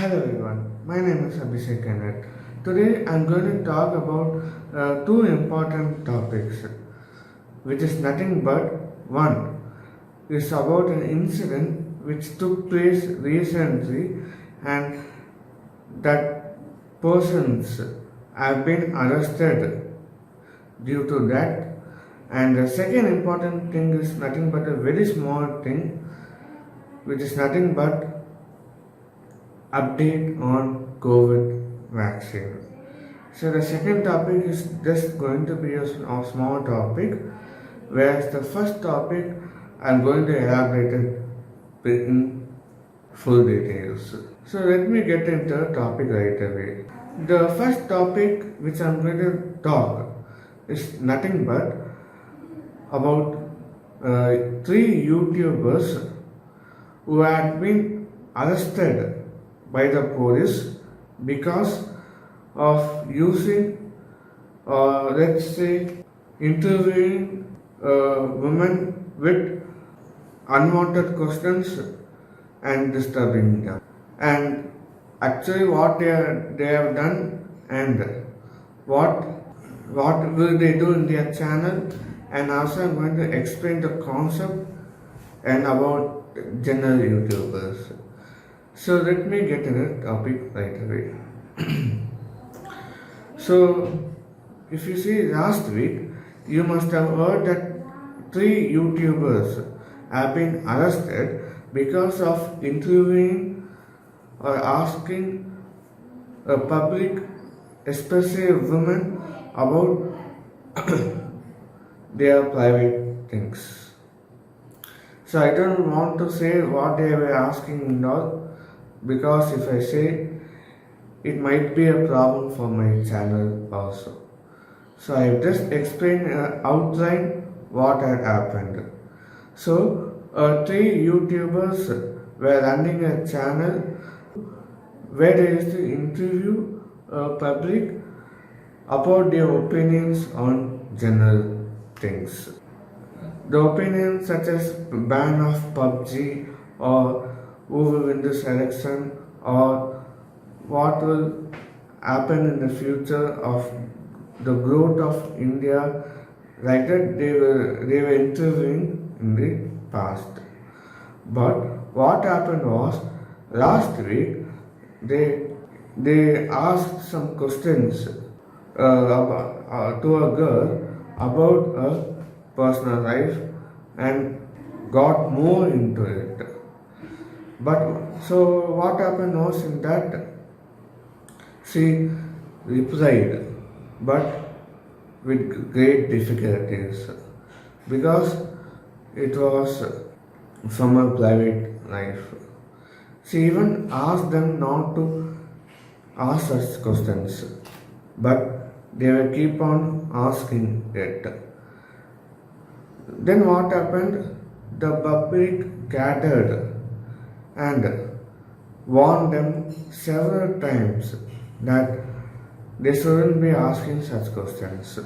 Hello everyone, my name is Abhishek Kenneth. Today I'm going to talk about two important topics, which is nothing but one is about an incident which took place recently and that persons have been arrested due to that. And the second important thing is nothing but a very small thing, which is nothing but update on COVID vaccine. So the second topic is just going to be a small topic, whereas the first topic I'm going to elaborate it in full details. So let me get into the topic right away. The first topic which I'm going to talk is nothing but about three YouTubers who had been arrested by the police because of using, let's say, interviewing women with unwanted questions and disturbing them. And actually, what they have done and what will they do in their channel, and also I'm going to explain the concept and about general YouTubers. So let me get to the topic right away. So if you see last week, you must have heard that three YouTubers have been arrested because of interviewing or asking a public, especially women, about their private things. So I don't want to say what they were asking and all, because if I say, it might be a problem for my channel also. So I have just explained outline what had happened. So three YouTubers were running a channel where they used to interview public about their opinions on general things. The opinions such as ban of PUBG, or who will win this election, or what will happen in the future of the growth of India, like that they were interviewing in the past. But what happened was, last week they asked some questions to a girl about her personal life and got more into it. But so what happened was, in that she replied, but with great difficulties, because it was from her private life. She even asked them not to ask such questions, but they will keep on asking it. Then what happened? The public gathered and warned them several times that they shouldn't be asking such questions.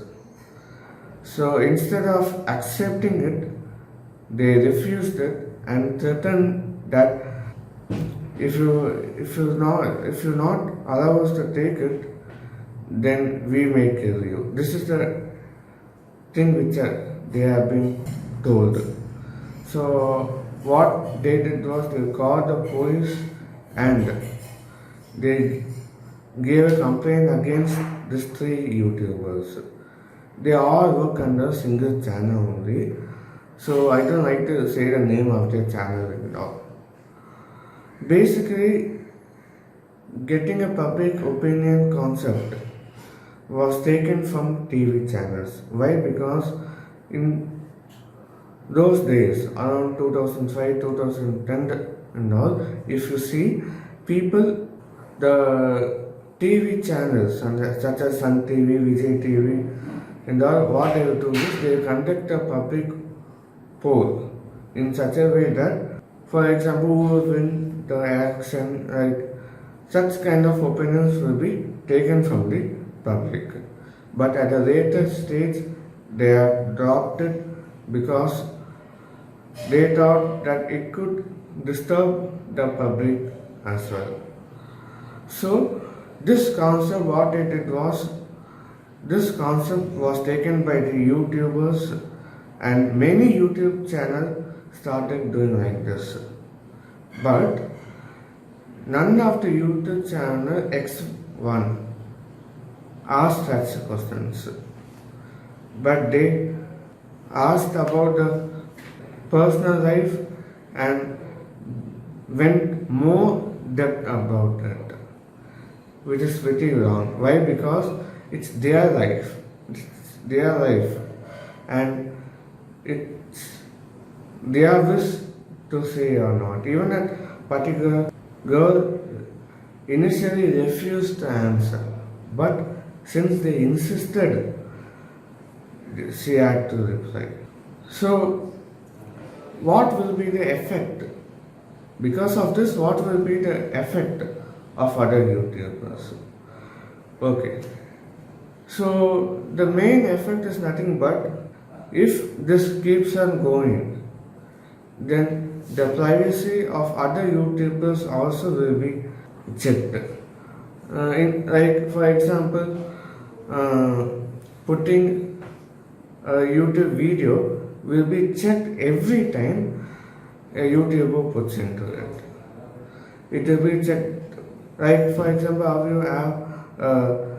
So instead of accepting it, they refused it and threatened that if you not allow us to take it, then we may kill you. This is the thing which they have been told. So what they did was, they called the police and they gave a complaint against these three YouTubers. They all work under a single channel only, so I don't like to say the name of their channel and all. Basically, getting a public opinion concept was taken from TV channels. Why? Because in those days, around 2005, 2010 and all, if you see, people, the TV channels such as Sun TV, Vijay TV and all, what they will do is, they will conduct a public poll in such a way that, for example, who will win the election, like such kind of opinions will be taken from the public. But at a later stage, they have dropped it because they thought that it could disturb the public as well. So this concept, what it did was, this concept was taken by the YouTubers, and many YouTube channels started doing like this. But none of the YouTube channel X1 asked such questions, but they asked about the personal life and went more depth about it, which is pretty wrong. Why? Because it's their life. It's their life. And it's their wish to say or not. Even a particular girl initially refused to answer. But since they insisted, she had to reply. So, what will be the effect? Because of this, what will be the effect of other YouTubers? Okay. So, the main effect is nothing but if this keeps on going, then the privacy of other YouTubers also will be checked. Like, for example, putting a YouTube video will be checked every time a YouTuber puts into it. It will be checked. Like, for example, how you have a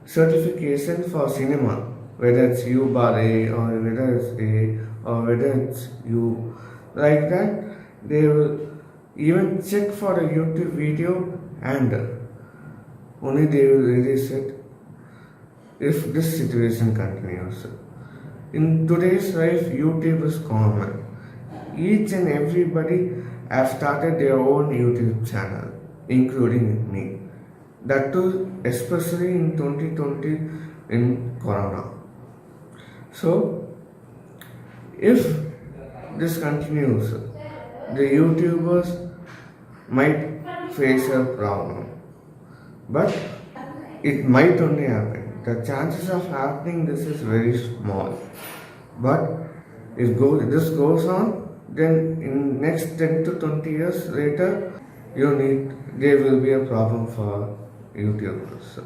certification for cinema, whether it's U bar A or whether it's A or whether it's U, like that, they will even check for a YouTube video and only they will release it if this situation continues. In today's life, YouTube is common. Each and everybody have started their own YouTube channel, including me. That too, especially in 2020 in Corona. So, if this continues, the YouTubers might face a problem. But it might only happen. The chances of happening this is very small. But if this goes on, then in next 10 to 20 years later, there will be a problem for YouTubers.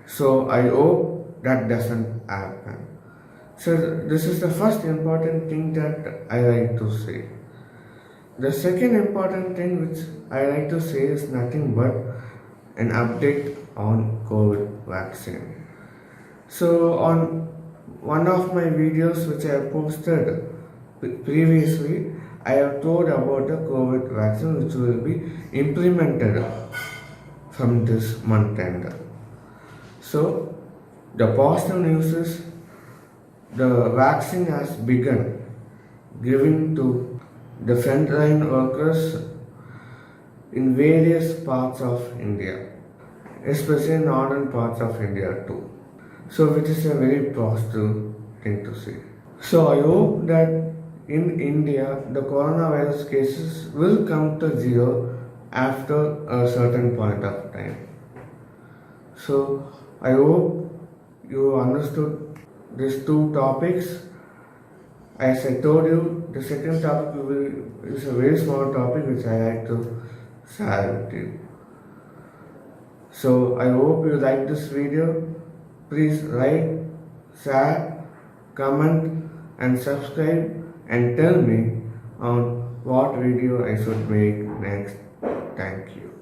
So I hope that doesn't happen. So this is the first important thing that I like to say. The second important thing which I like to say is nothing but an update on COVID vaccine. So on one of my videos which I have posted previously, I have told about the COVID vaccine which will be implemented from this month end. So the positive news is the vaccine has begun giving to the frontline workers in various parts of India, especially in northern parts of India too. So which is a very positive thing to see. So I hope that in India the coronavirus cases will come to zero after a certain point of time. So I hope you understood these two topics. As I told you, the second topic is a very small topic which I like to share with you. So I hope you like this video. Please like, share, comment and subscribe and tell me on what video I should make next. Thank you.